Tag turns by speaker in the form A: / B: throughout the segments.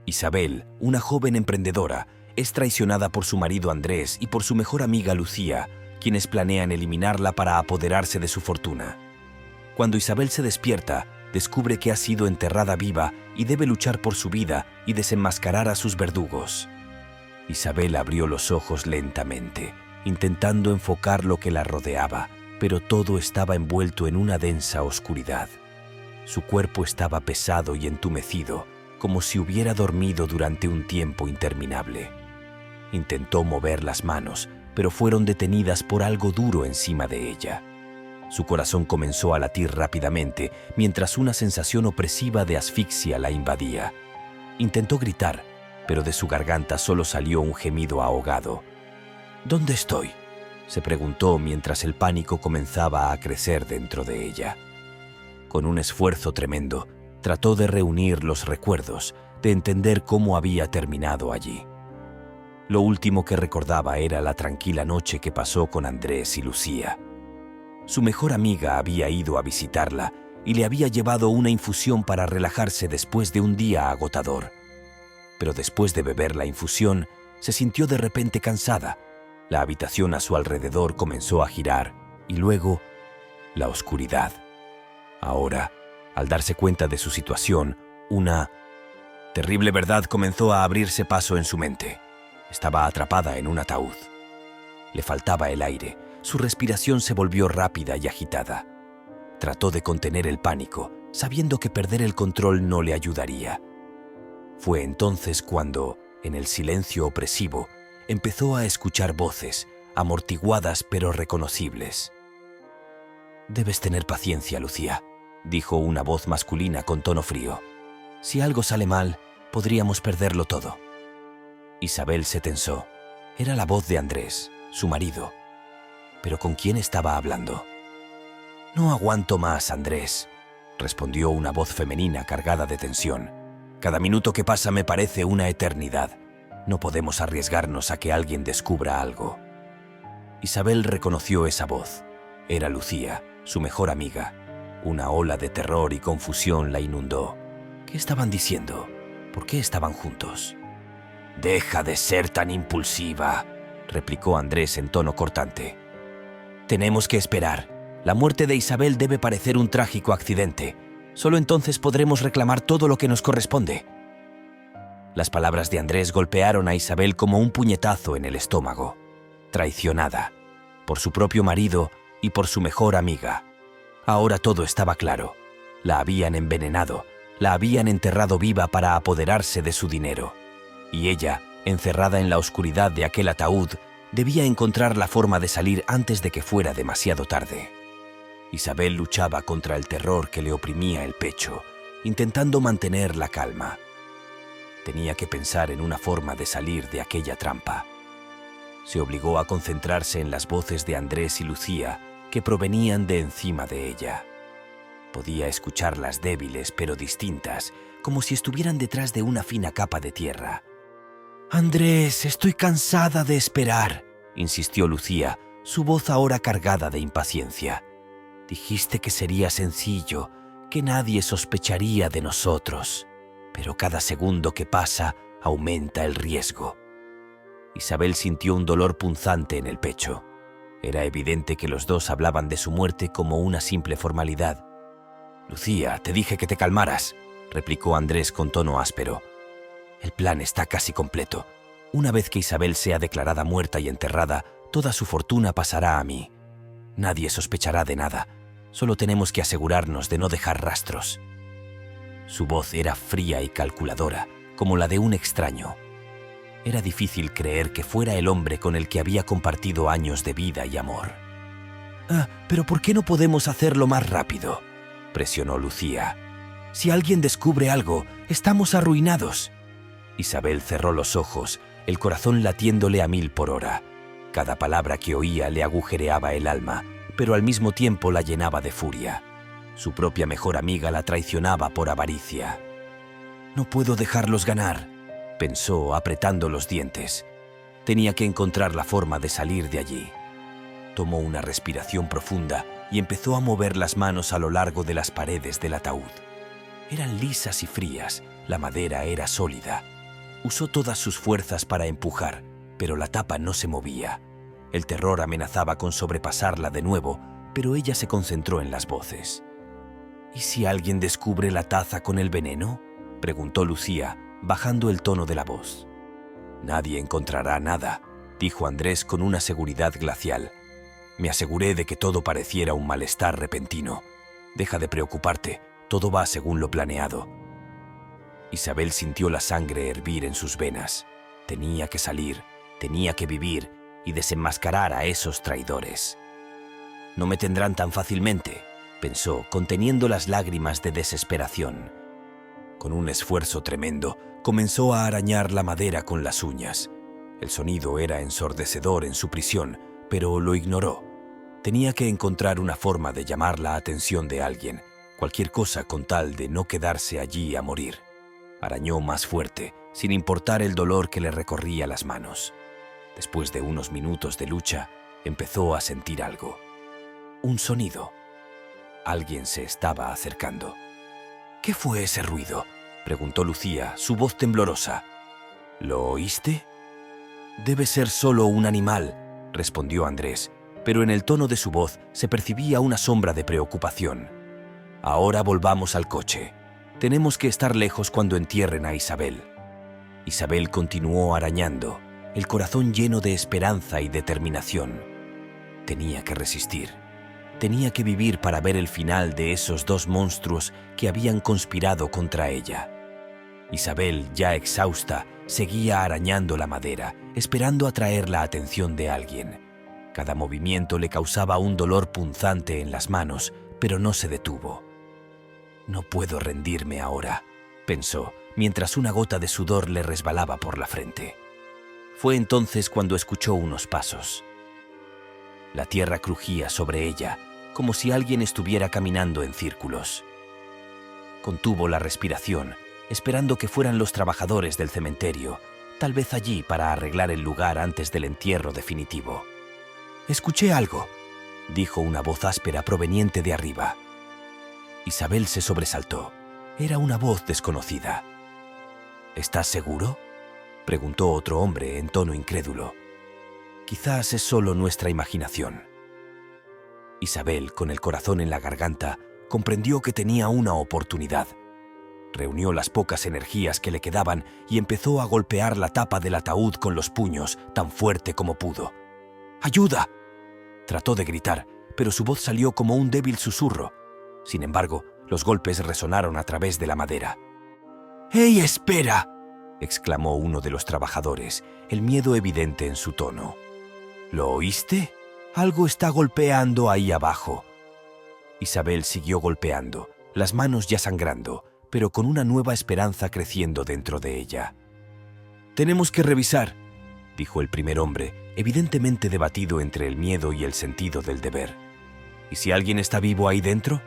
A: Isabel, una joven emprendedora, es traicionada por su marido Andrés y por su mejor amiga Lucía, quienes planean eliminarla para apoderarse de su fortuna. Cuando Isabel se despierta, descubre que ha sido enterrada viva y debe luchar por su vida y desenmascarar a sus verdugos. Isabel abrió los ojos lentamente, intentando enfocar lo que la rodeaba, pero todo estaba envuelto en una densa oscuridad. Su cuerpo estaba pesado y entumecido, como si hubiera dormido durante un tiempo interminable. Intentó mover las manos, pero fueron detenidas por algo duro encima de ella. Su corazón comenzó a latir rápidamente, mientras una sensación opresiva de asfixia la invadía. Intentó gritar, pero de su garganta solo salió un gemido ahogado. ¿Dónde estoy?, se preguntó mientras el pánico comenzaba a crecer dentro de ella. Con un esfuerzo tremendo, trató de reunir los recuerdos, de entender cómo había terminado allí. Lo último que recordaba era la tranquila noche que pasó con Andrés y Lucía. Su mejor amiga había ido a visitarla y le había llevado una infusión para relajarse después de un día agotador. Pero después de beber la infusión, se sintió de repente cansada. La habitación a su alrededor comenzó a girar y luego la oscuridad. Ahora, al darse cuenta de su situación, una terrible verdad comenzó a abrirse paso en su mente. Estaba atrapada en un ataúd. Le faltaba el aire. Su respiración se volvió rápida y agitada. Trató de contener el pánico, sabiendo que perder el control no le ayudaría. Fue entonces cuando, en el silencio opresivo, empezó a escuchar voces, amortiguadas pero reconocibles. «Debes tener paciencia, Lucía», dijo una voz masculina con tono frío. «Si algo sale mal, podríamos perderlo todo». Isabel se tensó. Era la voz de Andrés, su marido. ¿Pero con quién estaba hablando? «No aguanto más, Andrés», respondió una voz femenina cargada de tensión. «Cada minuto que pasa me parece una eternidad. No podemos arriesgarnos a que alguien descubra algo». Isabel reconoció esa voz. Era Lucía, su mejor amiga. Una ola de terror y confusión la inundó. ¿Qué estaban diciendo? ¿Por qué estaban juntos? «Deja de ser tan impulsiva», replicó Andrés en tono cortante. «Tenemos que esperar. La muerte de Isabel debe parecer un trágico accidente. Solo entonces podremos reclamar todo lo que nos corresponde». Las palabras de Andrés golpearon a Isabel como un puñetazo en el estómago. Traicionada, por su propio marido y por su mejor amiga. Ahora todo estaba claro. La habían envenenado, la habían enterrado viva para apoderarse de su dinero. Y ella, encerrada en la oscuridad de aquel ataúd, debía encontrar la forma de salir antes de que fuera demasiado tarde. Isabel luchaba contra el terror que le oprimía el pecho, intentando mantener la calma. Tenía que pensar en una forma de salir de aquella trampa. Se obligó a concentrarse en las voces de Andrés y Lucía que provenían de encima de ella. Podía escucharlas débiles pero distintas, como si estuvieran detrás de una fina capa de tierra. «Andrés, estoy cansada de esperar», insistió Lucía, su voz ahora cargada de impaciencia. «Dijiste que sería sencillo, que nadie sospecharía de nosotros. Pero cada segundo que pasa aumenta el riesgo». Isabel sintió un dolor punzante en el pecho. Era evidente que los dos hablaban de su muerte como una simple formalidad. «Lucía, te dije que te calmaras», replicó Andrés con tono áspero. «El plan está casi completo. Una vez que Isabel sea declarada muerta y enterrada, toda su fortuna pasará a mí. Nadie sospechará de nada. Solo tenemos que asegurarnos de no dejar rastros». Su voz era fría y calculadora, como la de un extraño. Era difícil creer que fuera el hombre con el que había compartido años de vida y amor. «¿Pero por qué no podemos hacerlo más rápido?», presionó Lucía. «Si alguien descubre algo, estamos arruinados». Isabel cerró los ojos, el corazón latiéndole a 1000 por hora. Cada palabra que oía le agujereaba el alma, pero al mismo tiempo la llenaba de furia. Su propia mejor amiga la traicionaba por avaricia. «No puedo dejarlos ganar», pensó apretando los dientes. Tenía que encontrar la forma de salir de allí. Tomó una respiración profunda y empezó a mover las manos a lo largo de las paredes del ataúd. Eran lisas y frías, la madera era sólida, Usó todas sus fuerzas para empujar, pero la tapa no se movía. El terror amenazaba con sobrepasarla de nuevo, pero ella se concentró en las voces. ¿Y si alguien descubre la taza con el veneno?, preguntó Lucía, bajando el tono de la voz. Nadie encontrará nada, dijo Andrés con una seguridad glacial. Me aseguré de que todo pareciera un malestar repentino. Deja de preocuparte, todo va según lo planeado. Isabel sintió la sangre hervir en sus venas. Tenía que salir, tenía que vivir y desenmascarar a esos traidores. No me tendrán tan fácilmente, pensó, conteniendo las lágrimas de desesperación. Con un esfuerzo tremendo, comenzó a arañar la madera con las uñas. El sonido era ensordecedor en su prisión, pero lo ignoró. Tenía que encontrar una forma de llamar la atención de alguien, cualquier cosa con tal de no quedarse allí a morir. Arañó más fuerte, sin importar el dolor que le recorría las manos. Después de unos minutos de lucha, empezó a sentir algo. Un sonido. Alguien se estaba acercando. ¿Qué fue ese ruido?, preguntó Lucía, su voz temblorosa. ¿Lo oíste? Debe ser solo un animal, respondió Andrés, pero en el tono de su voz se percibía una sombra de preocupación. Ahora volvamos al coche. Tenemos que estar lejos cuando entierren a Isabel. Isabel continuó arañando, el corazón lleno de esperanza y determinación. Tenía que resistir. Tenía que vivir para ver el final de esos dos monstruos que habían conspirado contra ella. Isabel, ya exhausta, seguía arañando la madera, esperando atraer la atención de alguien. Cada movimiento le causaba un dolor punzante en las manos, pero no se detuvo. No puedo rendirme ahora, pensó, mientras una gota de sudor le resbalaba por la frente. Fue entonces cuando escuchó unos pasos. La tierra crujía sobre ella, como si alguien estuviera caminando en círculos. Contuvo la respiración, esperando que fueran los trabajadores del cementerio, tal vez allí para arreglar el lugar antes del entierro definitivo. «Escuché algo», dijo una voz áspera proveniente de arriba. Isabel se sobresaltó. Era una voz desconocida. «¿Estás seguro?», preguntó otro hombre en tono incrédulo. «Quizás es solo nuestra imaginación». Isabel, con el corazón en la garganta, comprendió que tenía una oportunidad. Reunió las pocas energías que le quedaban y empezó a golpear la tapa del ataúd con los puños, tan fuerte como pudo. «¡Ayuda!», trató de gritar, pero su voz salió como un débil susurro. Sin embargo, los golpes resonaron a través de la madera. «¡Hey, espera!», exclamó uno de los trabajadores, el miedo evidente en su tono. «¿Lo oíste? Algo está golpeando ahí abajo». Isabel siguió golpeando, las manos ya sangrando, pero con una nueva esperanza creciendo dentro de ella. «Tenemos que revisar», dijo el primer hombre, evidentemente debatido entre el miedo y el sentido del deber. «¿Y si alguien está vivo ahí dentro?».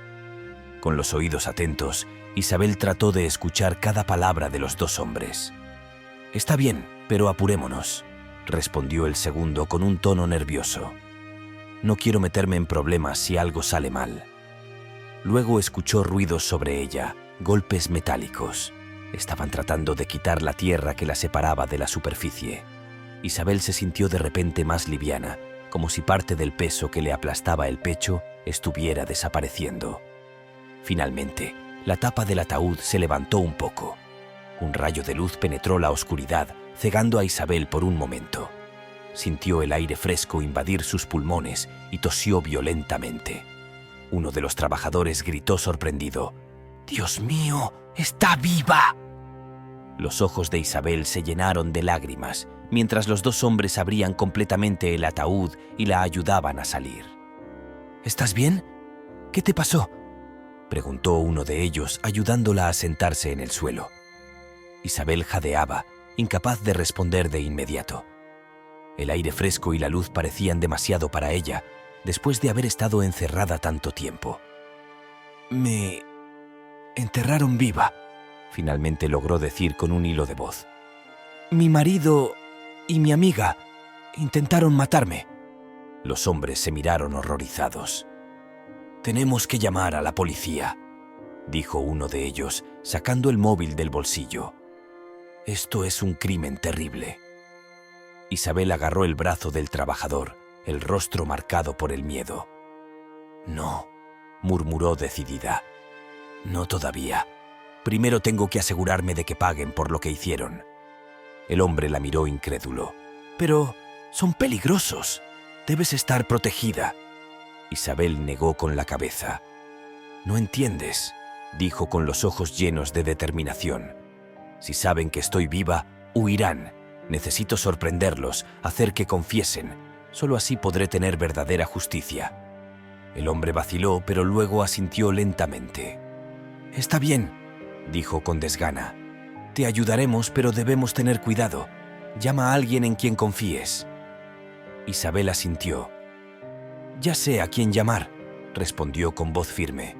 A: Con los oídos atentos, Isabel trató de escuchar cada palabra de los dos hombres. «Está bien, pero apurémonos», respondió el segundo con un tono nervioso. «No quiero meterme en problemas si algo sale mal». Luego escuchó ruidos sobre ella, golpes metálicos. Estaban tratando de quitar la tierra que la separaba de la superficie. Isabel se sintió de repente más liviana, como si parte del peso que le aplastaba el pecho estuviera desapareciendo. Finalmente, la tapa del ataúd se levantó un poco. Un rayo de luz penetró la oscuridad, cegando a Isabel por un momento. Sintió el aire fresco invadir sus pulmones y tosió violentamente. Uno de los trabajadores gritó sorprendido: «¡Dios mío, está viva!». Los ojos de Isabel se llenaron de lágrimas, mientras los dos hombres abrían completamente el ataúd y la ayudaban a salir. «¿Estás bien? ¿Qué te pasó?», preguntó uno de ellos, ayudándola a sentarse en el suelo. Isabel jadeaba, incapaz de responder de inmediato. El aire fresco y la luz parecían demasiado para ella, después de haber estado encerrada tanto tiempo. «Me enterraron viva», finalmente logró decir con un hilo de voz. «Mi marido y mi amiga intentaron matarme». Los hombres se miraron horrorizados. «Tenemos que llamar a la policía», dijo uno de ellos, sacando el móvil del bolsillo. Esto es un crimen terrible. Isabel agarró el brazo del trabajador, el rostro marcado por el miedo. No, murmuró decidida. No todavía. Primero tengo que asegurarme de que paguen por lo que hicieron. El hombre la miró incrédulo. Pero son peligrosos. Debes estar protegida. Isabel negó con la cabeza. No entiendes, dijo con los ojos llenos de determinación. Si saben que estoy viva, huirán. Necesito sorprenderlos, hacer que confiesen. Solo así podré tener verdadera justicia. El hombre vaciló, pero luego asintió lentamente. Está bien, dijo con desgana. Te ayudaremos, pero debemos tener cuidado. Llama a alguien en quien confíes. Isabel asintió. Ya sé a quién llamar, respondió con voz firme.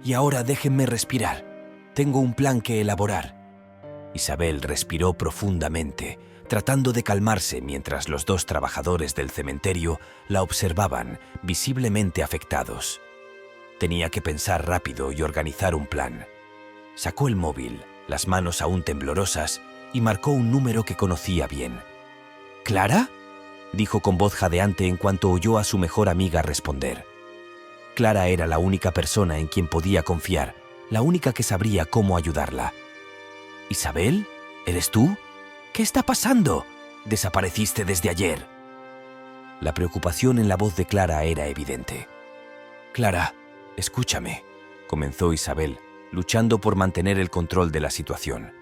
A: Y ahora déjenme respirar. Tengo un plan que elaborar. Isabel respiró profundamente, tratando de calmarse mientras los dos trabajadores del cementerio la observaban, visiblemente afectados. Tenía que pensar rápido y organizar un plan. Sacó el móvil, las manos aún temblorosas, y marcó un número que conocía bien. ¿Clara?, dijo con voz jadeante en cuanto oyó a su mejor amiga responder. Clara era la única persona en quien podía confiar, la única que sabría cómo ayudarla. ¿Isabel? ¿Eres tú? ¿Qué está pasando? Desapareciste desde ayer. La preocupación en la voz de Clara era evidente. Clara, escúchame, comenzó Isabel, luchando por mantener el control de la situación.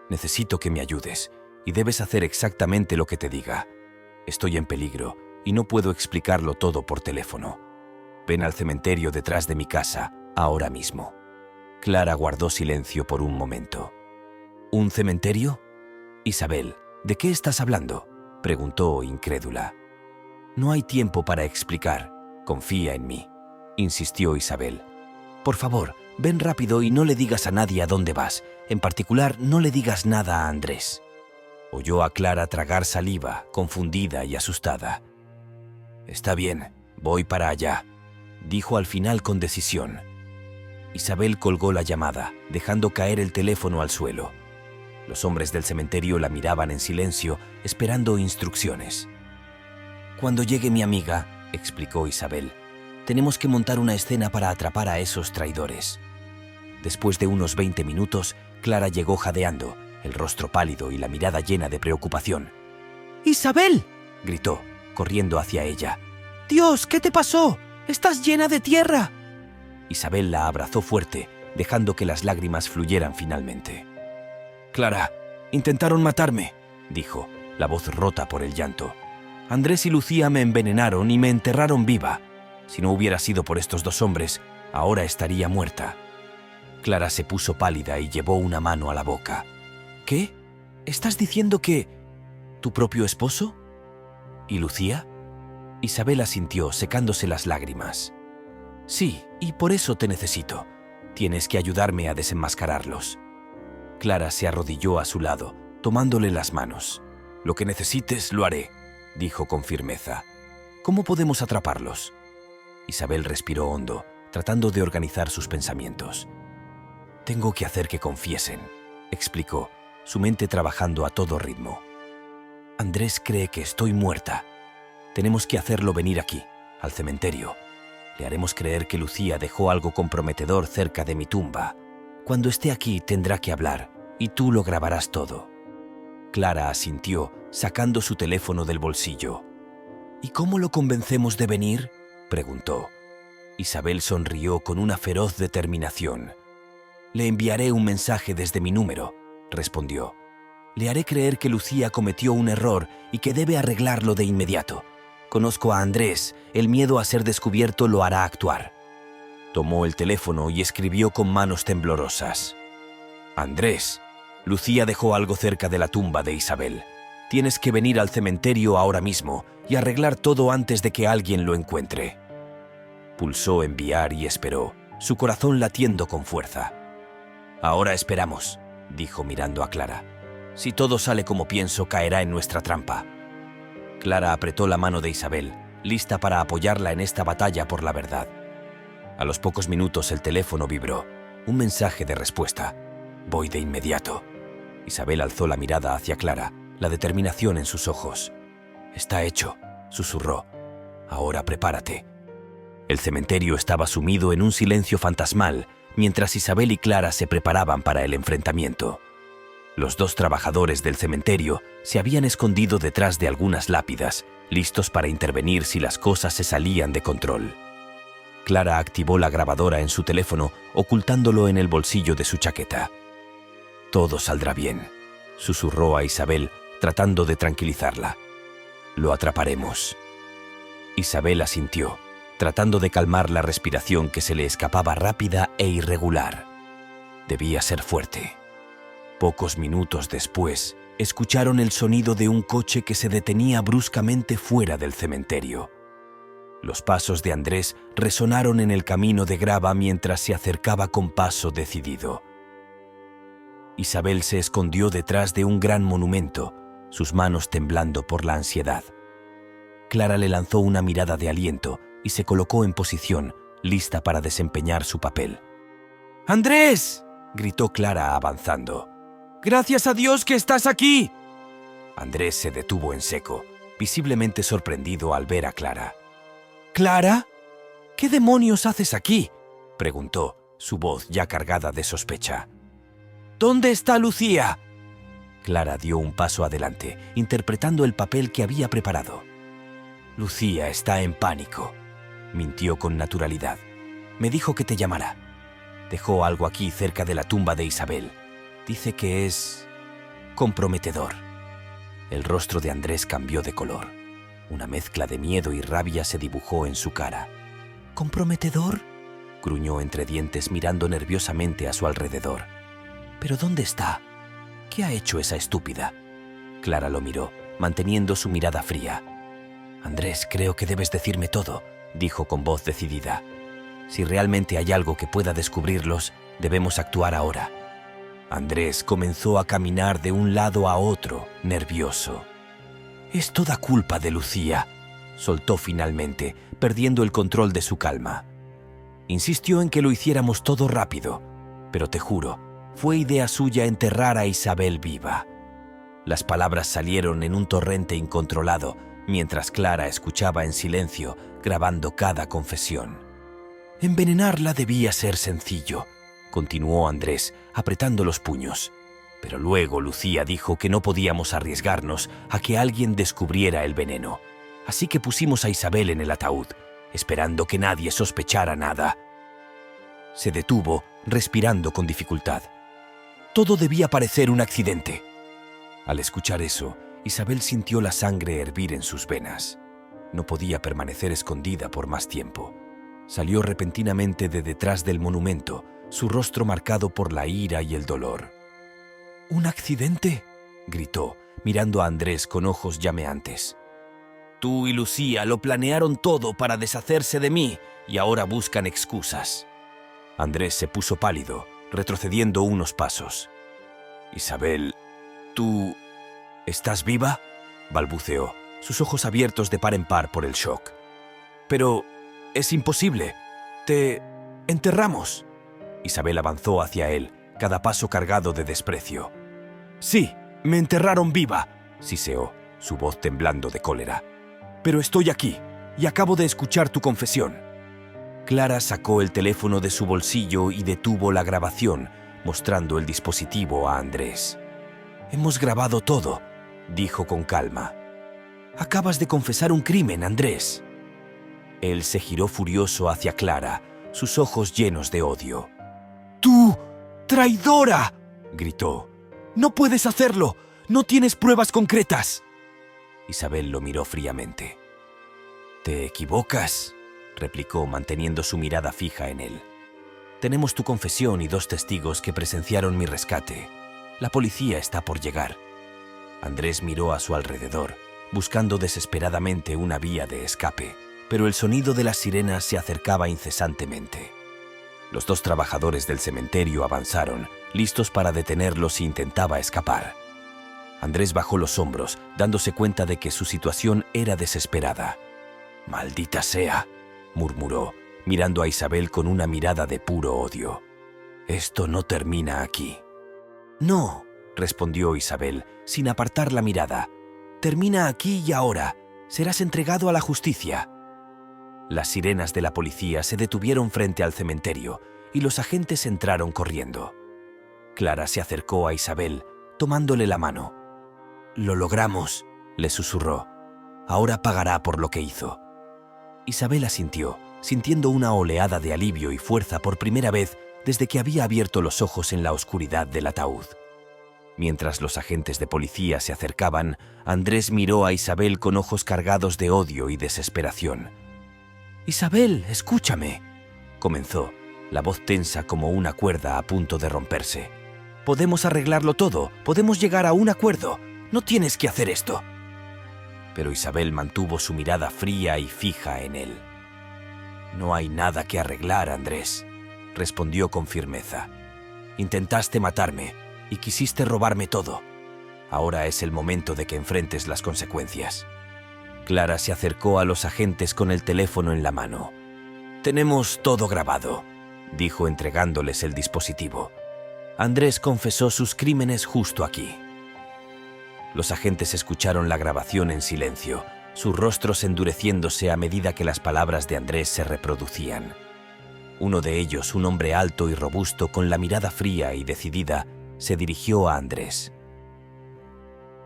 A: Necesito que me ayudes, y debes hacer exactamente lo que te diga. Estoy en peligro, y no puedo explicarlo todo por teléfono. Ven al cementerio detrás de mi casa, ahora mismo. Clara guardó silencio por un momento. ¿Un cementerio? Isabel, ¿de qué estás hablando?, preguntó incrédula. No hay tiempo para explicar. Confía en mí, insistió Isabel. Por favor, ven rápido y no le digas a nadie a dónde vas. En particular, no le digas nada a Andrés. Oyó a Clara tragar saliva, confundida y asustada. Está bien, voy para allá, dijo al final con decisión. Isabel colgó la llamada, dejando caer el teléfono al suelo. Los hombres del cementerio la miraban en silencio, esperando instrucciones. Cuando llegue mi amiga, explicó Isabel, tenemos que montar una escena para atrapar a esos traidores. Después de unos 20 minutos, Clara llegó jadeando, el rostro pálido y la mirada llena de preocupación. ¡Isabel!, gritó, corriendo hacia ella. ¡Dios, qué te pasó! ¡Estás llena de tierra! Isabel la abrazó fuerte, dejando que las lágrimas fluyeran finalmente. Clara, intentaron matarme, dijo, la voz rota por el llanto. Andrés y Lucía me envenenaron y me enterraron viva. Si no hubiera sido por estos dos hombres, ahora estaría muerta. Clara se puso pálida y llevó una mano a la boca. ¿Qué? ¿Estás diciendo que... tu propio esposo? ¿Y Lucía? Isabel asintió, secándose las lágrimas. Sí, y por eso te necesito. Tienes que ayudarme a desenmascararlos. Clara se arrodilló a su lado, tomándole las manos. Lo que necesites lo haré, dijo con firmeza. ¿Cómo podemos atraparlos? Isabel respiró hondo, tratando de organizar sus pensamientos. Tengo que hacer que confiesen, explicó, su mente trabajando a todo ritmo. Andrés cree que estoy muerta. Tenemos que hacerlo venir aquí, al cementerio. Le haremos creer que Lucía dejó algo comprometedor cerca de mi tumba. Cuando esté aquí tendrá que hablar, y tú lo grabarás todo. Clara asintió, sacando su teléfono del bolsillo. ¿Y cómo lo convencemos de venir?, preguntó. Isabel sonrió con una feroz determinación. Le enviaré un mensaje desde mi número, respondió. Le haré creer que Lucía cometió un error y que debe arreglarlo de inmediato. Conozco a Andrés, el miedo a ser descubierto lo hará actuar. Tomó el teléfono y escribió con manos temblorosas. Andrés, Lucía dejó algo cerca de la tumba de Isabel. Tienes que venir al cementerio ahora mismo y arreglar todo antes de que alguien lo encuentre. Pulsó enviar y esperó, su corazón latiendo con fuerza. Ahora esperamos, dijo mirando a Clara. Si todo sale como pienso, caerá en nuestra trampa. Clara apretó la mano de Isabel, lista para apoyarla en esta batalla por la verdad. A los pocos minutos el teléfono vibró. Un mensaje de respuesta. Voy de inmediato. Isabel alzó la mirada hacia Clara, la determinación en sus ojos. «Está hecho», susurró. «Ahora prepárate». El cementerio estaba sumido en un silencio fantasmal, mientras Isabel y Clara se preparaban para el enfrentamiento. Los dos trabajadores del cementerio se habían escondido detrás de algunas lápidas, listos para intervenir si las cosas se salían de control. Clara activó la grabadora en su teléfono, ocultándolo en el bolsillo de su chaqueta. «Todo saldrá bien», susurró a Isabel, tratando de tranquilizarla. «Lo atraparemos». Isabel asintió, tratando de calmar la respiración que se le escapaba rápida e irregular. Debía ser fuerte. Pocos minutos después, escucharon el sonido de un coche que se detenía bruscamente fuera del cementerio. Los pasos de Andrés resonaron en el camino de grava mientras se acercaba con paso decidido. Isabel se escondió detrás de un gran monumento, sus manos temblando por la ansiedad. Clara le lanzó una mirada de aliento y se colocó en posición, lista para desempeñar su papel. «¡Andrés!», gritó Clara avanzando. «¡Gracias a Dios que estás aquí!». Andrés se detuvo en seco, visiblemente sorprendido al ver a Clara. «¿Clara? ¿Qué demonios haces aquí?», preguntó, su voz ya cargada de sospecha. «¿Dónde está Lucía?». Clara dio un paso adelante, interpretando el papel que había preparado. «Lucía está en pánico», mintió con naturalidad. «Me dijo que te llamara. Dejó algo aquí cerca de la tumba de Isabel. Dice que es comprometedor». El rostro de Andrés cambió de color. Una mezcla de miedo y rabia se dibujó en su cara. «¿Comprometedor?», gruñó entre dientes mirando nerviosamente a su alrededor. «¿Pero dónde está? ¿Qué ha hecho esa estúpida?». Clara lo miró, manteniendo su mirada fría. «Andrés, creo que debes decirme todo», dijo con voz decidida. «Si realmente hay algo que pueda descubrirlos, debemos actuar ahora». Andrés comenzó a caminar de un lado a otro, nervioso. «Es toda culpa de Lucía», soltó finalmente, perdiendo el control de su calma. Insistió en que lo hiciéramos todo rápido, pero te juro, fue idea suya enterrar a Isabel viva. Las palabras salieron en un torrente incontrolado, mientras Clara escuchaba en silencio, grabando cada confesión. «Envenenarla debía ser sencillo», continuó Andrés, apretando los puños. «Pero luego Lucía dijo que no podíamos arriesgarnos a que alguien descubriera el veneno. Así que pusimos a Isabel en el ataúd, esperando que nadie sospechara nada». Se detuvo, respirando con dificultad. «Todo debía parecer un accidente». Al escuchar eso, Isabel sintió la sangre hervir en sus venas. No podía permanecer escondida por más tiempo. Salió repentinamente de detrás del monumento, su rostro marcado por la ira y el dolor. «¿Un accidente?», gritó, mirando a Andrés con ojos llameantes. «Tú y Lucía lo planearon todo para deshacerse de mí y ahora buscan excusas». Andrés se puso pálido, retrocediendo unos pasos. «Isabel, ¿tú estás viva?», balbuceó, sus ojos abiertos de par en par por el shock. «Pero es imposible. Te enterramos». Isabel avanzó hacia él, cada paso cargado de desprecio. «Sí, me enterraron viva», siseó, su voz temblando de cólera. «Pero estoy aquí, y acabo de escuchar tu confesión». Clara sacó el teléfono de su bolsillo y detuvo la grabación, mostrando el dispositivo a Andrés. «Hemos grabado todo», dijo con calma. «Acabas de confesar un crimen, Andrés». Él se giró furioso hacia Clara, sus ojos llenos de odio. «¡Tú, traidora!», gritó. «No puedes hacerlo. No tienes pruebas concretas». Isabel lo miró fríamente. «Te equivocas», replicó manteniendo su mirada fija en él. «Tenemos tu confesión y 2 testigos que presenciaron mi rescate. La policía está por llegar». Andrés miró a su alrededor, buscando desesperadamente una vía de escape, pero el sonido de las sirenas se acercaba incesantemente. Los 2 trabajadores del cementerio avanzaron, listos para detenerlo si intentaba escapar. Andrés bajó los hombros, dándose cuenta de que su situación era desesperada. «Maldita sea», murmuró, mirando a Isabel con una mirada de puro odio. «Esto no termina aquí». «No», respondió Isabel, sin apartar la mirada. «Termina aquí y ahora. Serás entregado a la justicia». Las sirenas de la policía se detuvieron frente al cementerio y los agentes entraron corriendo. Clara se acercó a Isabel, tomándole la mano. «Lo logramos», le susurró. «Ahora pagará por lo que hizo». Isabel asintió, sintiendo una oleada de alivio y fuerza por primera vez desde que había abierto los ojos en la oscuridad del ataúd. Mientras los agentes de policía se acercaban, Andrés miró a Isabel con ojos cargados de odio y desesperación. «Isabel, escúchame», comenzó, la voz tensa como una cuerda a punto de romperse. «Podemos arreglarlo todo, podemos llegar a un acuerdo. No tienes que hacer esto». Pero Isabel mantuvo su mirada fría y fija en él. «No hay nada que arreglar, Andrés», respondió con firmeza. «Intentaste matarme y quisiste robarme todo. Ahora es el momento de que enfrentes las consecuencias». Clara se acercó a los agentes con el teléfono en la mano. «Tenemos todo grabado», dijo entregándoles el dispositivo. «Andrés confesó sus crímenes justo aquí». Los agentes escucharon la grabación en silencio, sus rostros endureciéndose a medida que las palabras de Andrés se reproducían. Uno de ellos, un hombre alto y robusto con la mirada fría y decidida, se dirigió a Andrés.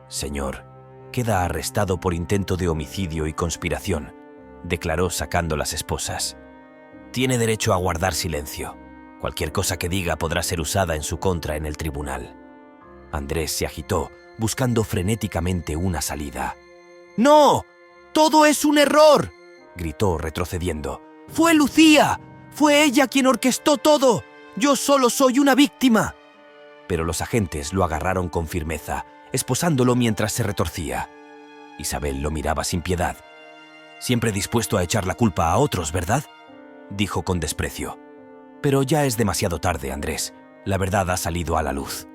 A: «Señor, queda arrestado por intento de homicidio y conspiración», declaró sacando las esposas. «Tiene derecho a guardar silencio. Cualquier cosa que diga podrá ser usada en su contra en el tribunal». Andrés se agitó, buscando frenéticamente una salida. «¡No! ¡Todo es un error!», gritó retrocediendo. «¡Fue Lucía! ¡Fue ella quien orquestó todo! ¡Yo solo soy una víctima!». Pero los agentes lo agarraron con firmeza, esposándolo mientras se retorcía. Isabel lo miraba sin piedad. «Siempre dispuesto a echar la culpa a otros, ¿verdad?», dijo con desprecio. «Pero ya es demasiado tarde, Andrés. La verdad ha salido a la luz».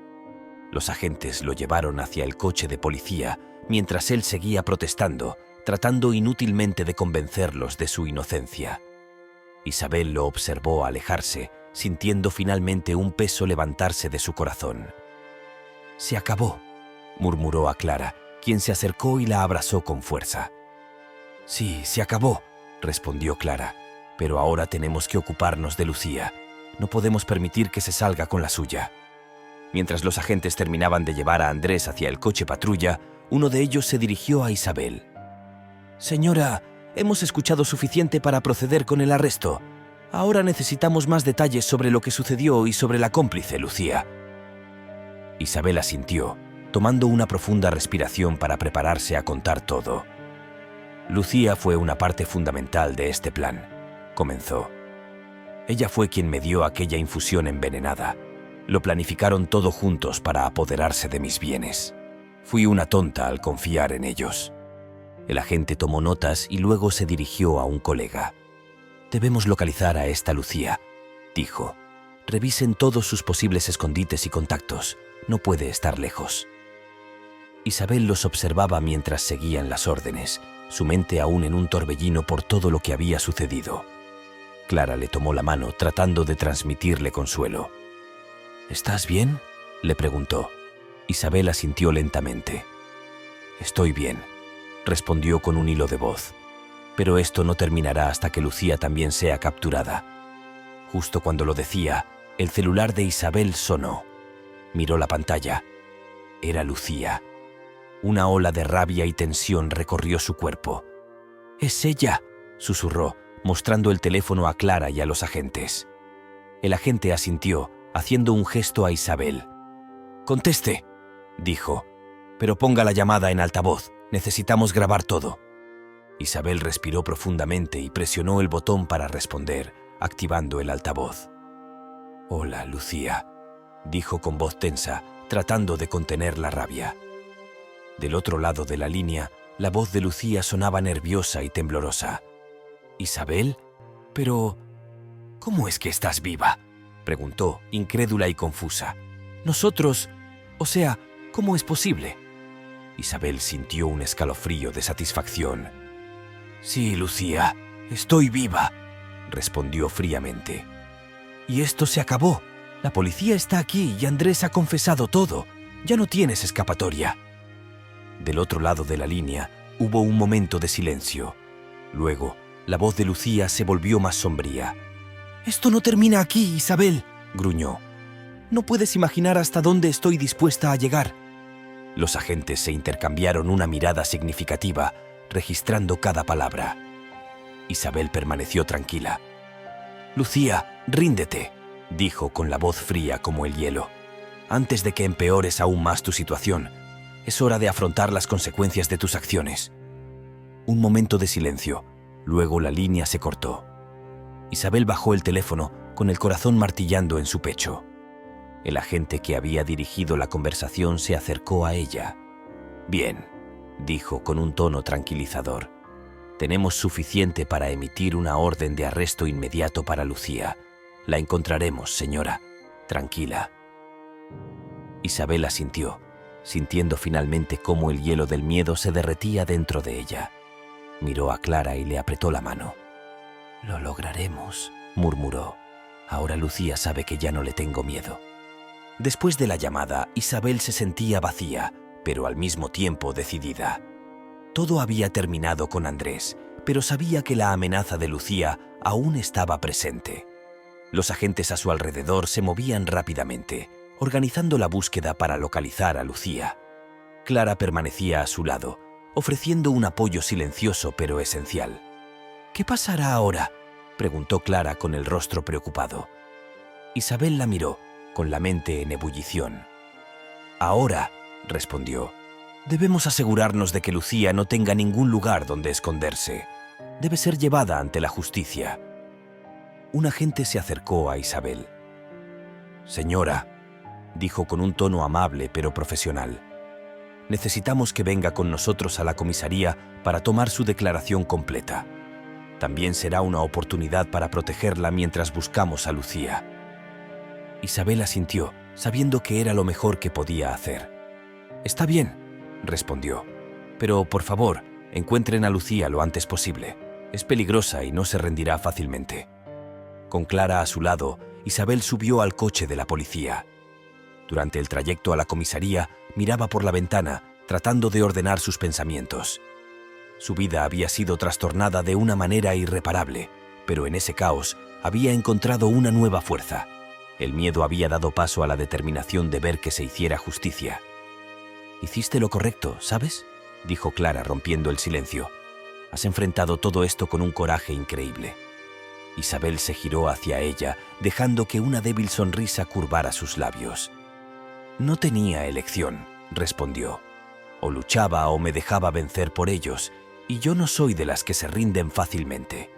A: Los agentes lo llevaron hacia el coche de policía, mientras él seguía protestando, tratando inútilmente de convencerlos de su inocencia. Isabel lo observó alejarse, sintiendo finalmente un peso levantarse de su corazón. «Se acabó», murmuró a Clara, quien se acercó y la abrazó con fuerza. «Sí, se acabó», respondió Clara, «pero ahora tenemos que ocuparnos de Lucía. No podemos permitir que se salga con la suya». Mientras los agentes terminaban de llevar a Andrés hacia el coche patrulla, uno de ellos se dirigió a Isabel. «Señora, hemos escuchado suficiente para proceder con el arresto. Ahora necesitamos más detalles sobre lo que sucedió y sobre la cómplice, Lucía». Isabel asintió, tomando una profunda respiración para prepararse a contar todo. «Lucía fue una parte fundamental de este plan», comenzó. «Ella fue quien me dio aquella infusión envenenada. Lo planificaron todo juntos para apoderarse de mis bienes. Fui una tonta al confiar en ellos». El agente tomó notas y luego se dirigió a un colega. «Debemos localizar a esta Lucía», dijo. «Revisen todos sus posibles escondites y contactos. No puede estar lejos». Isabel los observaba mientras seguían las órdenes, su mente aún en un torbellino por todo lo que había sucedido. Clara le tomó la mano tratando de transmitirle consuelo. «¿Estás bien?», le preguntó. Isabel asintió lentamente. «Estoy bien», respondió con un hilo de voz. «Pero esto no terminará hasta que Lucía también sea capturada». Justo cuando lo decía, el celular de Isabel sonó. Miró la pantalla. Era Lucía. Una ola de rabia y tensión recorrió su cuerpo. «Es ella», susurró, mostrando el teléfono a Clara y a los agentes. El agente asintió, haciendo un gesto a Isabel. «Conteste», dijo, «pero ponga la llamada en altavoz. Necesitamos grabar todo». Isabel respiró profundamente y presionó el botón para responder, activando el altavoz. «Hola, Lucía», dijo con voz tensa, tratando de contener la rabia. Del otro lado de la línea, la voz de Lucía sonaba nerviosa y temblorosa. «¿Isabel? Pero... ¿cómo es que estás viva?», preguntó, incrédula y confusa. «Nosotros... o sea, ¿cómo es posible?». Isabel sintió un escalofrío de satisfacción. «Sí, Lucía, estoy viva», respondió fríamente. «Y esto se acabó. La policía está aquí y Andrés ha confesado todo. Ya no tienes escapatoria. Del otro lado de la línea hubo un momento de silencio. Luego, la voz de Lucía se volvió más sombría. «Esto no termina aquí, Isabel», gruñó. «No puedes imaginar hasta dónde estoy dispuesta a llegar». Los agentes se intercambiaron una mirada significativa, registrando cada palabra. Isabel permaneció tranquila. «Lucía, ríndete», dijo con la voz fría como el hielo. «Antes de que empeores aún más tu situación, es hora de afrontar las consecuencias de tus acciones». Un momento de silencio. Luego la línea se cortó. Isabel bajó el teléfono con el corazón martillando en su pecho. El agente que había dirigido la conversación se acercó a ella. «Bien», dijo con un tono tranquilizador. «Tenemos suficiente para emitir una orden de arresto inmediato para Lucía. La encontraremos, señora. Tranquila». Isabel asintió, sintiendo finalmente cómo el hielo del miedo se derretía dentro de ella. Miró a Clara y le apretó la mano. «Lo lograremos», murmuró. «Ahora Lucía sabe que ya no le tengo miedo». Después de la llamada, Isabel se sentía vacía, pero al mismo tiempo decidida. Todo había terminado con Andrés, pero sabía que la amenaza de Lucía aún estaba presente. Los agentes a su alrededor se movían rápidamente, organizando la búsqueda para localizar a Lucía. Clara permanecía a su lado, ofreciendo un apoyo silencioso pero esencial. «¿Qué pasará ahora?», preguntó Clara con el rostro preocupado. Isabel la miró, con la mente en ebullición. «Ahora», respondió, «debemos asegurarnos de que Lucía no tenga ningún lugar donde esconderse. Debe ser llevada ante la justicia». Un agente se acercó a Isabel. «Señora», dijo con un tono amable pero profesional, «necesitamos que venga con nosotros a la comisaría para tomar su declaración completa. También será una oportunidad para protegerla mientras buscamos a Lucía». Isabel asintió, sabiendo que era lo mejor que podía hacer. «Está bien», respondió, «pero por favor, encuentren a Lucía lo antes posible. Es peligrosa y no se rendirá fácilmente». Con Clara a su lado, Isabel subió al coche de la policía. Durante el trayecto a la comisaría, miraba por la ventana, tratando de ordenar sus pensamientos. Su vida había sido trastornada de una manera irreparable, pero en ese caos había encontrado una nueva fuerza. El miedo había dado paso a la determinación de ver que se hiciera justicia. «Hiciste lo correcto, ¿sabes?», dijo Clara rompiendo el silencio. «Has enfrentado todo esto con un coraje increíble». Isabel se giró hacia ella, dejando que una débil sonrisa curvara sus labios. «No tenía elección», respondió. «O luchaba o me dejaba vencer por ellos, y yo no soy de las que se rinden fácilmente».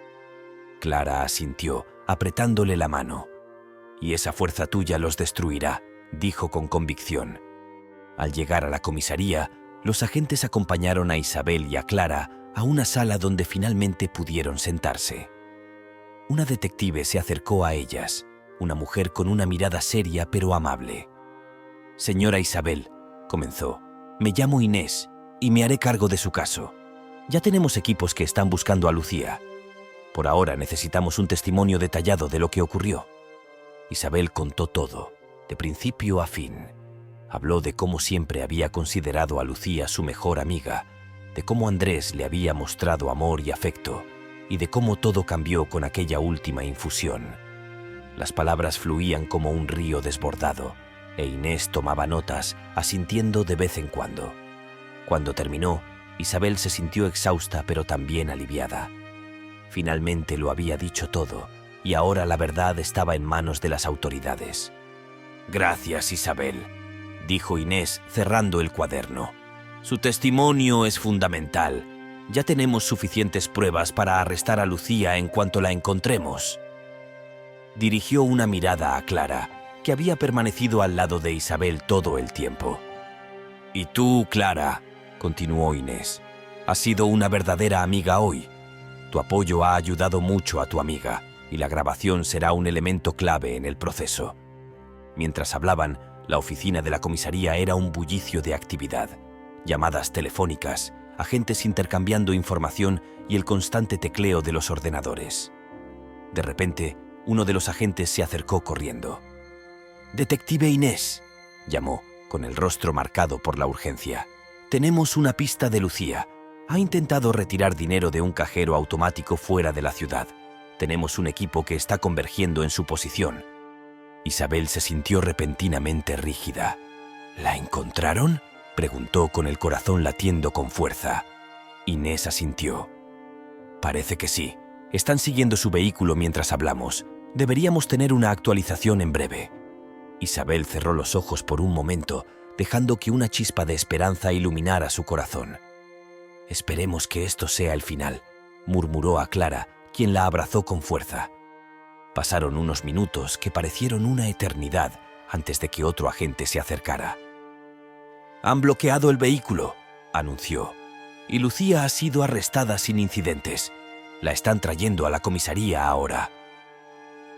A: Clara asintió, apretándole la mano. «Y esa fuerza tuya los destruirá», dijo con convicción. Al llegar a la comisaría, los agentes acompañaron a Isabel y a Clara a una sala donde finalmente pudieron sentarse. Una detective se acercó a ellas, una mujer con una mirada seria pero amable. «Señora Isabel», comenzó, «me llamo Inés y me haré cargo de su caso. Ya tenemos equipos que están buscando a Lucía. Por ahora necesitamos un testimonio detallado de lo que ocurrió». Isabel contó todo, de principio a fin. Habló de cómo siempre había considerado a Lucía su mejor amiga, de cómo Andrés le había mostrado amor y afecto, y de cómo todo cambió con aquella última infusión. Las palabras fluían como un río desbordado, e Inés tomaba notas, asintiendo de vez en cuando. Cuando terminó, Isabel se sintió exhausta pero también aliviada. Finalmente lo había dicho todo, y ahora la verdad estaba en manos de las autoridades. «Gracias, Isabel», dijo Inés cerrando el cuaderno. «Su testimonio es fundamental. Ya tenemos suficientes pruebas para arrestar a Lucía en cuanto la encontremos». Dirigió una mirada a Clara, que había permanecido al lado de Isabel todo el tiempo. «Y tú, Clara», continuó Inés, «has sido una verdadera amiga hoy. Tu apoyo ha ayudado mucho a tu amiga, y la grabación será un elemento clave en el proceso». Mientras hablaban, la oficina de la comisaría era un bullicio de actividad. Llamadas telefónicas, agentes intercambiando información y el constante tecleo de los ordenadores. De repente, uno de los agentes se acercó corriendo. «Detective Inés», llamó, con el rostro marcado por la urgencia. «Tenemos una pista de Lucía. Ha intentado retirar dinero de un cajero automático fuera de la ciudad. Tenemos un equipo que está convergiendo en su posición». Isabel se sintió repentinamente rígida. «¿La encontraron?», preguntó con el corazón latiendo con fuerza. Inés asintió. «Parece que sí. Están siguiendo su vehículo mientras hablamos. Deberíamos tener una actualización en breve». Isabel cerró los ojos por un momento, dejando que una chispa de esperanza iluminara su corazón. «Esperemos que esto sea el final», murmuró a Clara, quien la abrazó con fuerza. Pasaron unos minutos que parecieron una eternidad antes de que otro agente se acercara. «Han bloqueado el vehículo», anunció, «y Lucía ha sido arrestada sin incidentes. La están trayendo a la comisaría ahora».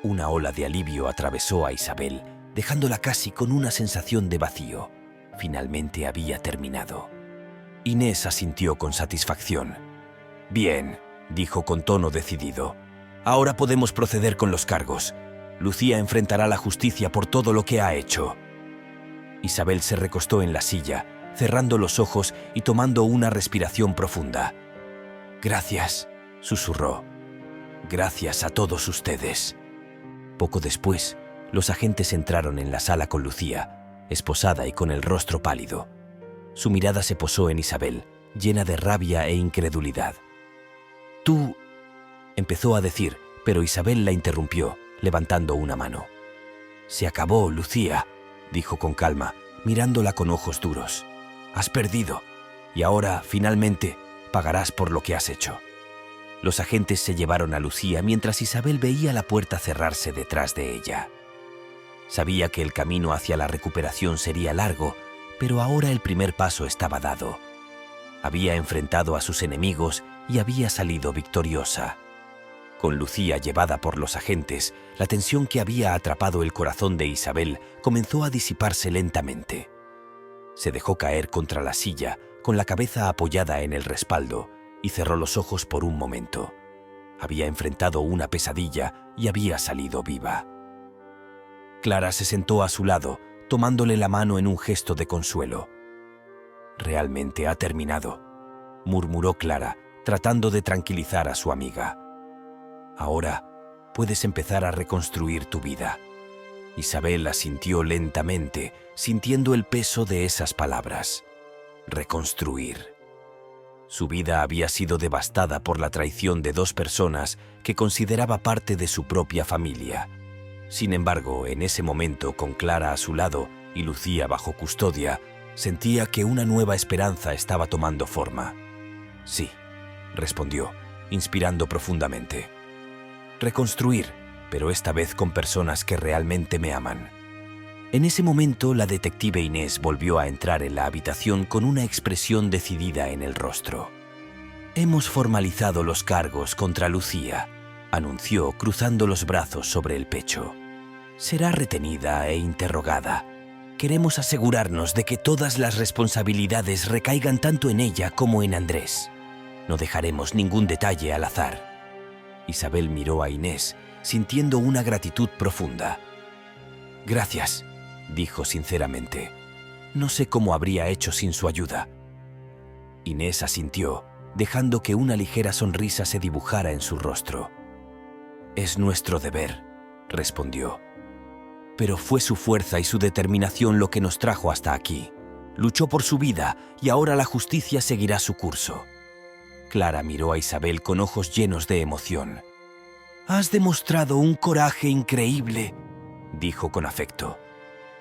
A: Una ola de alivio atravesó a Isabel, dejándola casi con una sensación de vacío. Finalmente había terminado. Inés asintió con satisfacción. «Bien», dijo con tono decidido. «Ahora podemos proceder con los cargos. Lucía enfrentará la justicia por todo lo que ha hecho». Isabel se recostó en la silla, cerrando los ojos y tomando una respiración profunda. «Gracias», susurró. «Gracias a todos ustedes». Poco después, los agentes entraron en la sala con Lucía, esposada y con el rostro pálido. Su mirada se posó en Isabel, llena de rabia e incredulidad. «Tú», empezó a decir, pero Isabel la interrumpió, levantando una mano. «Se acabó, Lucía», dijo con calma, mirándola con ojos duros. «Has perdido, y ahora, finalmente, pagarás por lo que has hecho». Los agentes se llevaron a Lucía mientras Isabel veía la puerta cerrarse detrás de ella. Sabía que el camino hacia la recuperación sería largo, pero ahora el primer paso estaba dado. Había enfrentado a sus enemigos y había salido victoriosa. Con Lucía llevada por los agentes, la tensión que había atrapado el corazón de Isabel comenzó a disiparse lentamente. Se dejó caer contra la silla, con la cabeza apoyada en el respaldo, y cerró los ojos por un momento. Había enfrentado una pesadilla y había salido viva. Clara se sentó a su lado, tomándole la mano en un gesto de consuelo. «Realmente ha terminado», murmuró Clara, tratando de tranquilizar a su amiga. «Ahora puedes empezar a reconstruir tu vida». Isabel asintió lentamente, sintiendo el peso de esas palabras. Reconstruir. Su vida había sido devastada por la traición de dos personas que consideraba parte de su propia familia. Sin embargo, en ese momento, con Clara a su lado y Lucía bajo custodia, sentía que una nueva esperanza estaba tomando forma. «Sí», respondió, inspirando profundamente. «Reconstruir, pero esta vez con personas que realmente me aman». En ese momento, la detective Inés volvió a entrar en la habitación con una expresión decidida en el rostro. «Hemos formalizado los cargos contra Lucía», anunció cruzando los brazos sobre el pecho. «Será retenida e interrogada. Queremos asegurarnos de que todas las responsabilidades recaigan tanto en ella como en Andrés. No dejaremos ningún detalle al azar». Isabel miró a Inés, sintiendo una gratitud profunda. «Gracias», dijo sinceramente. «No sé cómo habría hecho sin su ayuda». Inés asintió, dejando que una ligera sonrisa se dibujara en su rostro. «Es nuestro deber», respondió. «Pero fue su fuerza y su determinación lo que nos trajo hasta aquí. Luchó por su vida y ahora la justicia seguirá su curso». Clara miró a Isabel con ojos llenos de emoción. «Has demostrado un coraje increíble», dijo con afecto.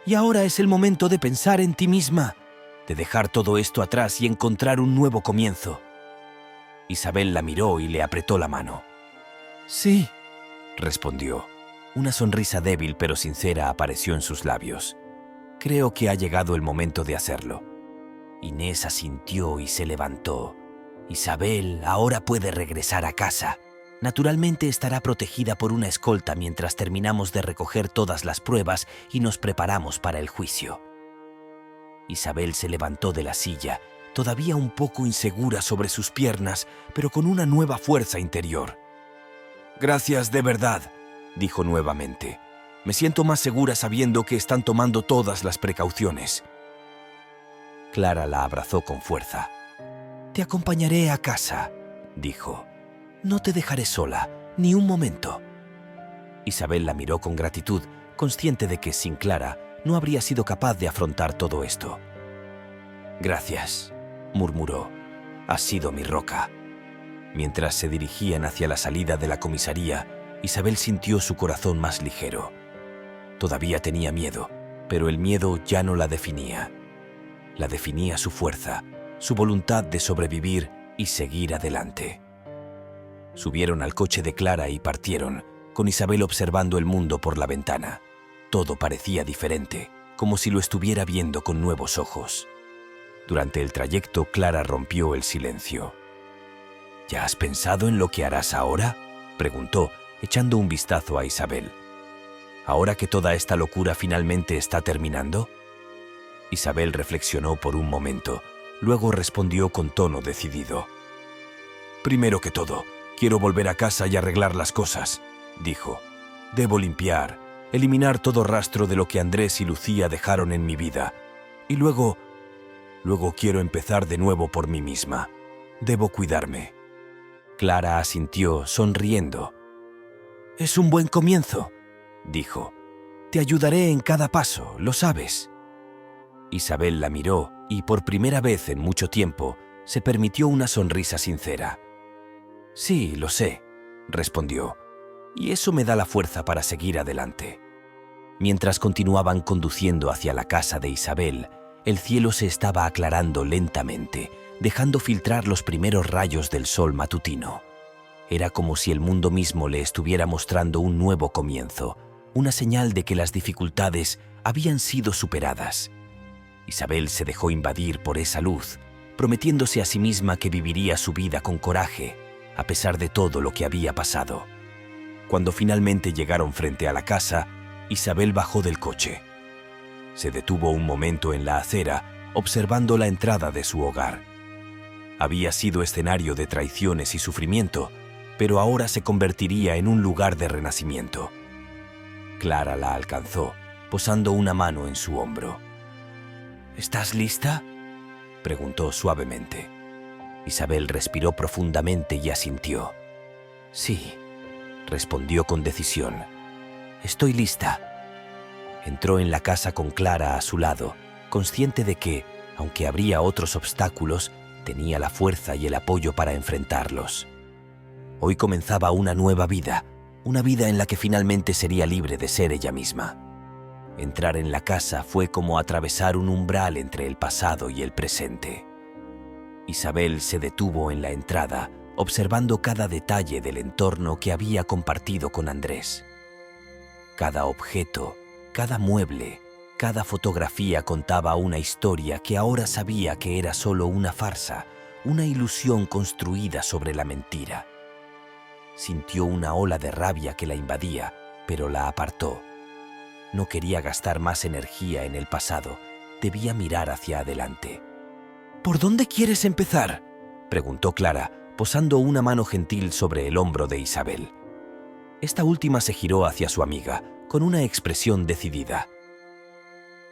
A: «Y ahora es el momento de pensar en ti misma, de dejar todo esto atrás y encontrar un nuevo comienzo». Isabel la miró y le apretó la mano. «Sí», respondió. Una sonrisa débil pero sincera apareció en sus labios. «Creo que ha llegado el momento de hacerlo». Inés asintió y se levantó. «Isabel ahora puede regresar a casa. Naturalmente estará protegida por una escolta mientras terminamos de recoger todas las pruebas y nos preparamos para el juicio». Isabel se levantó de la silla, todavía un poco insegura sobre sus piernas, pero con una nueva fuerza interior. «Gracias de verdad», dijo nuevamente. «Me siento más segura sabiendo que están tomando todas las precauciones». Clara la abrazó con fuerza. «Te acompañaré a casa», dijo. «No te dejaré sola, ni un momento». Isabel la miró con gratitud, consciente de que sin Clara no habría sido capaz de afrontar todo esto. «Gracias», murmuró. «Has sido mi roca». Mientras se dirigían hacia la salida de la comisaría, Isabel sintió su corazón más ligero. Todavía tenía miedo, pero el miedo ya no la definía. La definía su fuerza, su voluntad de sobrevivir y seguir adelante. Subieron al coche de Clara y partieron, con Isabel observando el mundo por la ventana. Todo parecía diferente, como si lo estuviera viendo con nuevos ojos. Durante el trayecto, Clara rompió el silencio. «¿Ya has pensado en lo que harás ahora?», preguntó, echando un vistazo a Isabel. «¿Ahora que toda esta locura finalmente está terminando?». Isabel reflexionó por un momento, luego respondió con tono decidido. «Primero que todo, quiero volver a casa y arreglar las cosas», dijo. «Debo limpiar, eliminar todo rastro de lo que Andrés y Lucía dejaron en mi vida. Y luego quiero empezar de nuevo por mí misma. Debo cuidarme». Clara asintió, sonriendo. «Es un buen comienzo», dijo. «Te ayudaré en cada paso, lo sabes». Isabel la miró y, por primera vez en mucho tiempo, se permitió una sonrisa sincera. «Sí, lo sé», respondió, «y eso me da la fuerza para seguir adelante». Mientras continuaban conduciendo hacia la casa de Isabel, el cielo se estaba aclarando lentamente, dejando filtrar los primeros rayos del sol matutino. Era como si el mundo mismo le estuviera mostrando un nuevo comienzo, una señal de que las dificultades habían sido superadas. Isabel se dejó invadir por esa luz, prometiéndose a sí misma que viviría su vida con coraje, a pesar de todo lo que había pasado. Cuando finalmente llegaron frente a la casa, Isabel bajó del coche. Se detuvo un momento en la acera, observando la entrada de su hogar. Había sido escenario de traiciones y sufrimiento, pero ahora se convertiría en un lugar de renacimiento. Clara la alcanzó, posando una mano en su hombro. «¿Estás lista?», preguntó suavemente. Isabel respiró profundamente y asintió. «Sí», respondió con decisión. «Estoy lista». Entró en la casa con Clara a su lado, consciente de que, aunque habría otros obstáculos, tenía la fuerza y el apoyo para enfrentarlos. Hoy comenzaba una nueva vida, una vida en la que finalmente sería libre de ser ella misma. Entrar en la casa fue como atravesar un umbral entre el pasado y el presente. Isabel se detuvo en la entrada, observando cada detalle del entorno que había compartido con Andrés. Cada objeto, cada mueble, cada fotografía contaba una historia que ahora sabía que era solo una farsa, una ilusión construida sobre la mentira. Sintió una ola de rabia que la invadía, pero la apartó. No quería gastar más energía en el pasado, debía mirar hacia adelante. «¿Por dónde quieres empezar?», preguntó Clara, posando una mano gentil sobre el hombro de Isabel. Esta última se giró hacia su amiga, con una expresión decidida.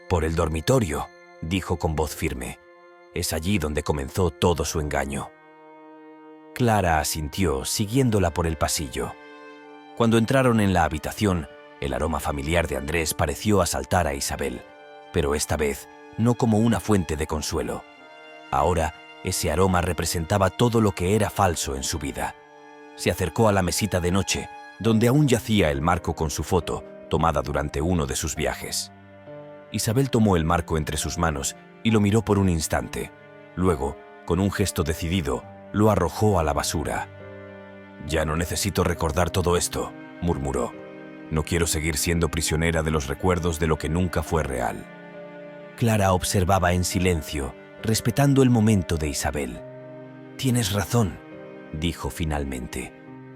A: «Por el dormitorio», dijo con voz firme. «Es allí donde comenzó todo su engaño». Clara asintió, siguiéndola por el pasillo. Cuando entraron en la habitación, el aroma familiar de Andrés pareció asaltar a Isabel, pero esta vez no como una fuente de consuelo. Ahora, ese aroma representaba todo lo que era falso en su vida. Se acercó a la mesita de noche, donde aún yacía el marco con su foto, tomada durante uno de sus viajes. Isabel tomó el marco entre sus manos y lo miró por un instante. Luego, con un gesto decidido, lo arrojó a la basura. «Ya no necesito recordar todo esto», murmuró. «No quiero seguir siendo prisionera de los recuerdos de lo que nunca fue real». Clara observaba en silencio, respetando el momento de Isabel. «Tienes razón», dijo finalmente.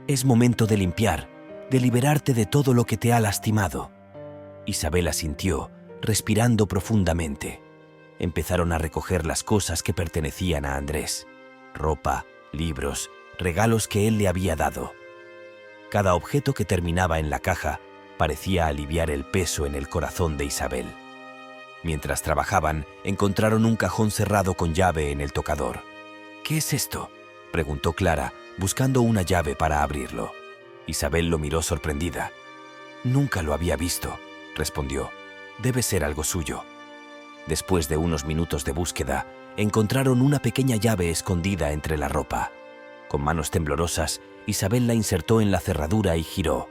A: «Es momento de limpiar, de liberarte de todo lo que te ha lastimado». Isabel asintió, respirando profundamente. Empezaron a recoger las cosas que pertenecían a Andrés. Ropa, libros, regalos que él le había dado. Cada objeto que terminaba en la caja parecía aliviar el peso en el corazón de Isabel. Mientras trabajaban, encontraron un cajón cerrado con llave en el tocador. «¿Qué es esto?», preguntó Clara, buscando una llave para abrirlo. Isabel lo miró sorprendida. «Nunca lo había visto», respondió. «Debe ser algo suyo». Después de unos minutos de búsqueda, encontraron una pequeña llave escondida entre la ropa. Con manos temblorosas, Isabel la insertó en la cerradura y giró.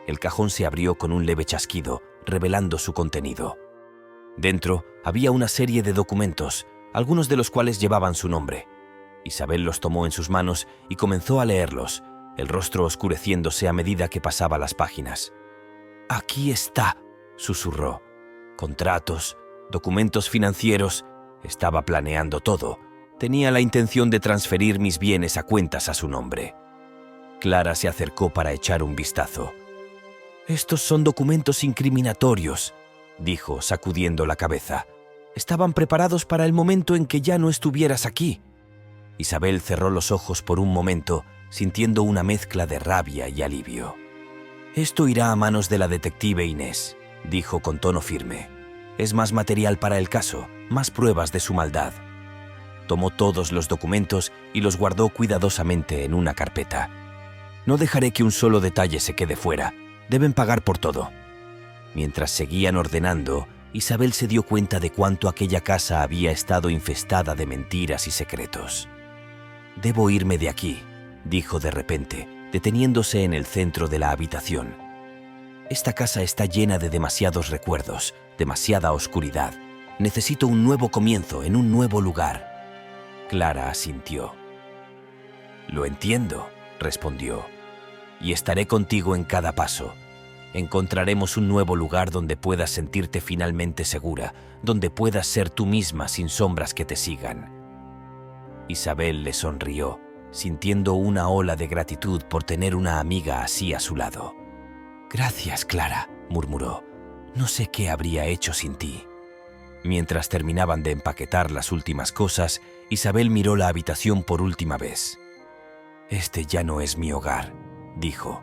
A: El cajón se abrió con un leve chasquido, revelando su contenido. Dentro había una serie de documentos, algunos de los cuales llevaban su nombre. Isabel los tomó en sus manos y comenzó a leerlos, el rostro oscureciéndose a medida que pasaba las páginas. «Aquí está», susurró. «Contratos, documentos financieros. Estaba planeando todo. Tenía la intención de transferir mis bienes a cuentas a su nombre». Clara se acercó para echar un vistazo. «Estos son documentos incriminatorios», dijo, sacudiendo la cabeza. «Estaban preparados para el momento en que ya no estuvieras aquí». Isabel cerró los ojos por un momento, sintiendo una mezcla de rabia y alivio. «Esto irá a manos de la detective Inés», dijo con tono firme. «Es más material para el caso, más pruebas de su maldad». Tomó todos los documentos y los guardó cuidadosamente en una carpeta. «No dejaré que un solo detalle se quede fuera. Deben pagar por todo». Mientras seguían ordenando, Isabel se dio cuenta de cuánto aquella casa había estado infestada de mentiras y secretos. «Debo irme de aquí», dijo de repente, deteniéndose en el centro de la habitación. «Esta casa está llena de demasiados recuerdos, demasiada oscuridad. Necesito un nuevo comienzo en un nuevo lugar». Clara asintió. «Lo entiendo», respondió, «y estaré contigo en cada paso. Encontraremos un nuevo lugar donde puedas sentirte finalmente segura, donde puedas ser tú misma sin sombras que te sigan». Isabel le sonrió, sintiendo una ola de gratitud por tener una amiga así a su lado. «Gracias, Clara», murmuró. «No sé qué habría hecho sin ti». Mientras terminaban de empaquetar las últimas cosas, Isabel miró la habitación por última vez. «Este ya no es mi hogar», dijo.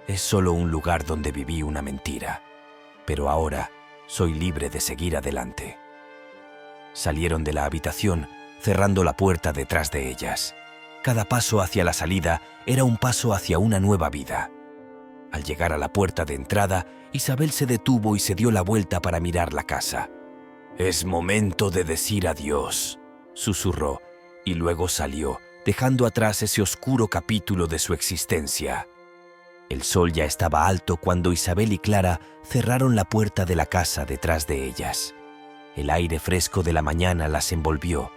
A: «Es solo un lugar donde viví una mentira. Pero ahora soy libre de seguir adelante». Salieron de la habitación, cerrando la puerta detrás de ellas. Cada paso hacia la salida era un paso hacia una nueva vida. Al llegar a la puerta de entrada, Isabel se detuvo y se dio la vuelta para mirar la casa. «Es momento de decir adiós», susurró, y luego salió, dejando atrás ese oscuro capítulo de su existencia. El sol ya estaba alto cuando Isabel y Clara cerraron la puerta de la casa detrás de ellas. El aire fresco de la mañana las envolvió,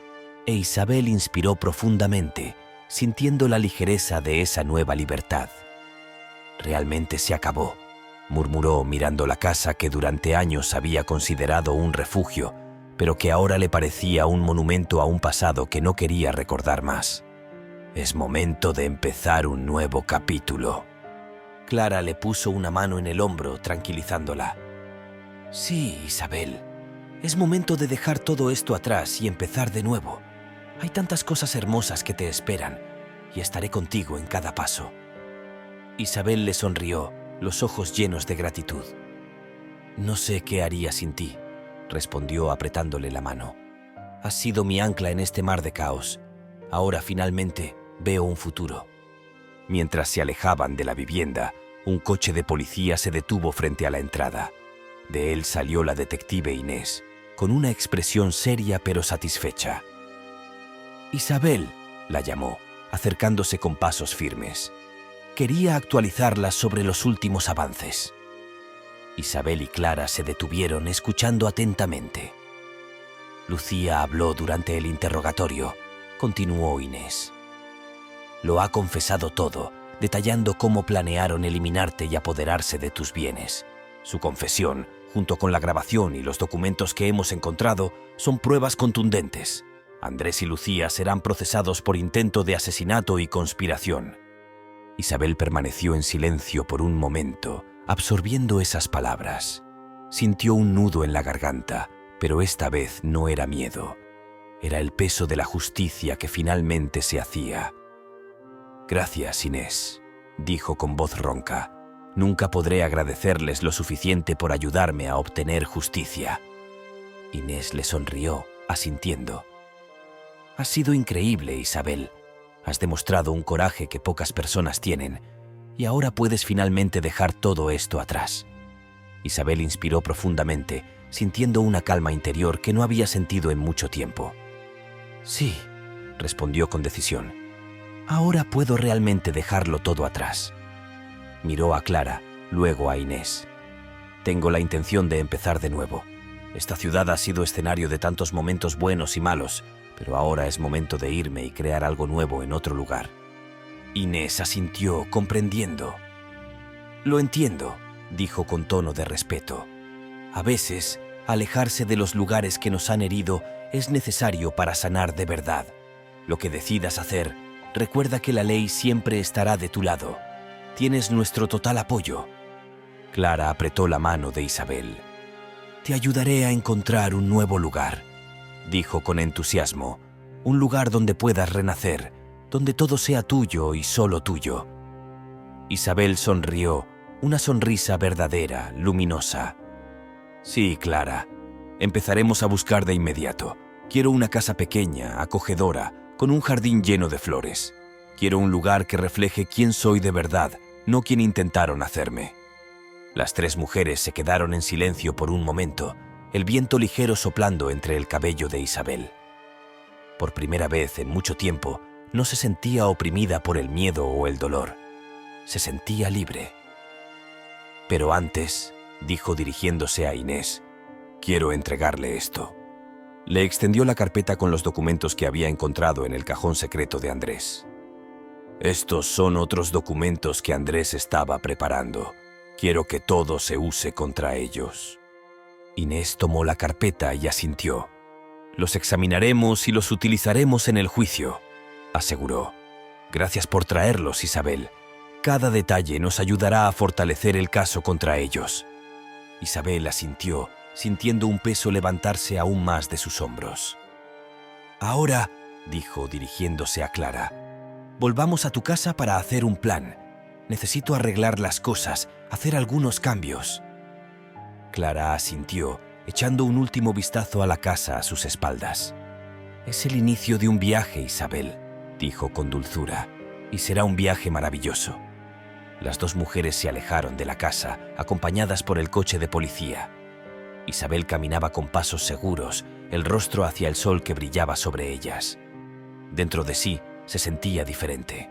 A: e Isabel inspiró profundamente, sintiendo la ligereza de esa nueva libertad. «Realmente se acabó», murmuró mirando la casa que durante años había considerado un refugio, pero que ahora le parecía un monumento a un pasado que no quería recordar más. «Es momento de empezar un nuevo capítulo». Clara le puso una mano en el hombro, tranquilizándola. «Sí, Isabel, es momento de dejar todo esto atrás y empezar de nuevo. Hay tantas cosas hermosas que te esperan, y estaré contigo en cada paso». Isabel le sonrió, los ojos llenos de gratitud. «No sé qué haría sin ti», respondió apretándole la mano. «Has sido mi ancla en este mar de caos. Ahora finalmente veo un futuro». Mientras se alejaban de la vivienda, un coche de policía se detuvo frente a la entrada. De él salió la detective Inés, con una expresión seria pero satisfecha. «Isabel», la llamó, acercándose con pasos firmes. «Quería actualizarla sobre los últimos avances». Isabel y Clara se detuvieron escuchando atentamente. «Lucía habló durante el interrogatorio», continuó Inés. «Lo ha confesado todo, detallando cómo planearon eliminarte y apoderarse de tus bienes. Su confesión, junto con la grabación y los documentos que hemos encontrado, son pruebas contundentes. Andrés y Lucía serán procesados por intento de asesinato y conspiración». Isabel permaneció en silencio por un momento, absorbiendo esas palabras. Sintió un nudo en la garganta, pero esta vez no era miedo. Era el peso de la justicia que finalmente se hacía. «Gracias, Inés», dijo con voz ronca. «Nunca podré agradecerles lo suficiente por ayudarme a obtener justicia». Inés le sonrió, asintiendo. Has sido increíble, Isabel. Has demostrado un coraje que pocas personas tienen, y ahora puedes finalmente dejar todo esto atrás. Isabel inspiró profundamente, sintiendo una calma interior que no había sentido en mucho tiempo. Sí, respondió con decisión. Ahora puedo realmente dejarlo todo atrás. Miró a Clara, luego a Inés. Tengo la intención de empezar de nuevo. Esta ciudad ha sido escenario de tantos momentos buenos y malos, pero ahora es momento de irme y crear algo nuevo en otro lugar. Inés asintió, comprendiendo. Lo entiendo, dijo con tono de respeto. A veces, alejarse de los lugares que nos han herido es necesario para sanar de verdad. Lo que decidas hacer, recuerda que la ley siempre estará de tu lado. Tienes nuestro total apoyo. Clara apretó la mano de Isabel. Te ayudaré a encontrar un nuevo lugar, dijo con entusiasmo. Un lugar donde puedas renacer, donde todo sea tuyo y solo tuyo. Isabel sonrió, una sonrisa verdadera, luminosa. Sí, Clara. Empezaremos a buscar de inmediato. Quiero una casa pequeña, acogedora, con un jardín lleno de flores. Quiero un lugar que refleje quién soy de verdad, no quien intentaron hacerme. Las tres mujeres se quedaron en silencio por un momento, el viento ligero soplando entre el cabello de Isabel. Por primera vez en mucho tiempo, no se sentía oprimida por el miedo o el dolor. Se sentía libre. Pero antes, dijo dirigiéndose a Inés, quiero entregarle esto. Le extendió la carpeta con los documentos que había encontrado en el cajón secreto de Andrés. Estos son otros documentos que Andrés estaba preparando. Quiero que todo se use contra ellos. Inés tomó la carpeta y asintió. Los examinaremos y los utilizaremos en el juicio, aseguró. Gracias por traerlos, Isabel. Cada detalle nos ayudará a fortalecer el caso contra ellos. Isabel asintió, sintiendo un peso levantarse aún más de sus hombros. Ahora, dijo dirigiéndose a Clara, volvamos a tu casa para hacer un plan. Necesito arreglar las cosas, hacer algunos cambios. Clara asintió, echando un último vistazo a la casa a sus espaldas. Es el inicio de un viaje, Isabel, dijo con dulzura, y será un viaje maravilloso. Las dos mujeres se alejaron de la casa, acompañadas por el coche de policía. Isabel caminaba con pasos seguros, el rostro hacia el sol que brillaba sobre ellas. Dentro de sí, se sentía diferente.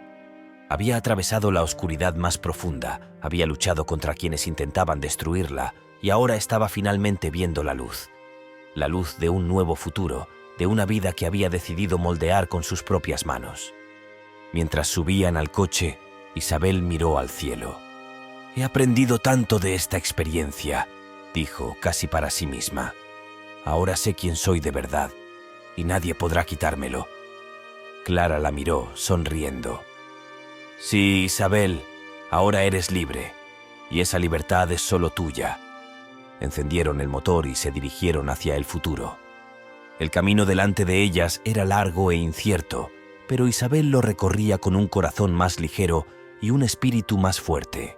A: Había atravesado la oscuridad más profunda, había luchado contra quienes intentaban destruirla y ahora estaba finalmente viendo la luz de un nuevo futuro, de una vida que había decidido moldear con sus propias manos. Mientras subían al coche, Isabel miró al cielo. He aprendido tanto de esta experiencia, dijo casi para sí misma. Ahora sé quién soy de verdad y nadie podrá quitármelo. Clara la miró, sonriendo. Sí, Isabel, ahora eres libre, y esa libertad es solo tuya. Encendieron el motor y se dirigieron hacia el futuro. El camino delante de ellas era largo e incierto, pero Isabel lo recorría con un corazón más ligero y un espíritu más fuerte.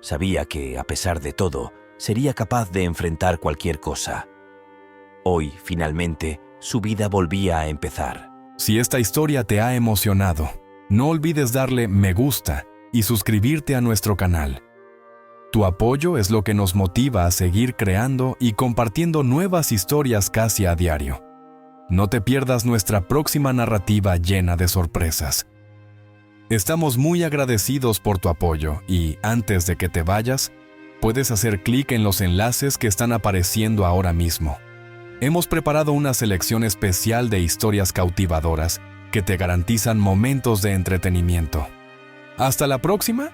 A: Sabía que, a pesar de todo, sería capaz de enfrentar cualquier cosa. Hoy, finalmente, su vida volvía a empezar.
B: Si esta historia te ha emocionado, no olvides darle me gusta y suscribirte a nuestro canal. Tu apoyo es lo que nos motiva a seguir creando y compartiendo nuevas historias casi a diario. No te pierdas nuestra próxima narrativa llena de sorpresas. Estamos muy agradecidos por tu apoyo y, antes de que te vayas, puedes hacer clic en los enlaces que están apareciendo ahora mismo. Hemos preparado una selección especial de historias cautivadoras que te garantizan momentos de entretenimiento. ¡Hasta la próxima!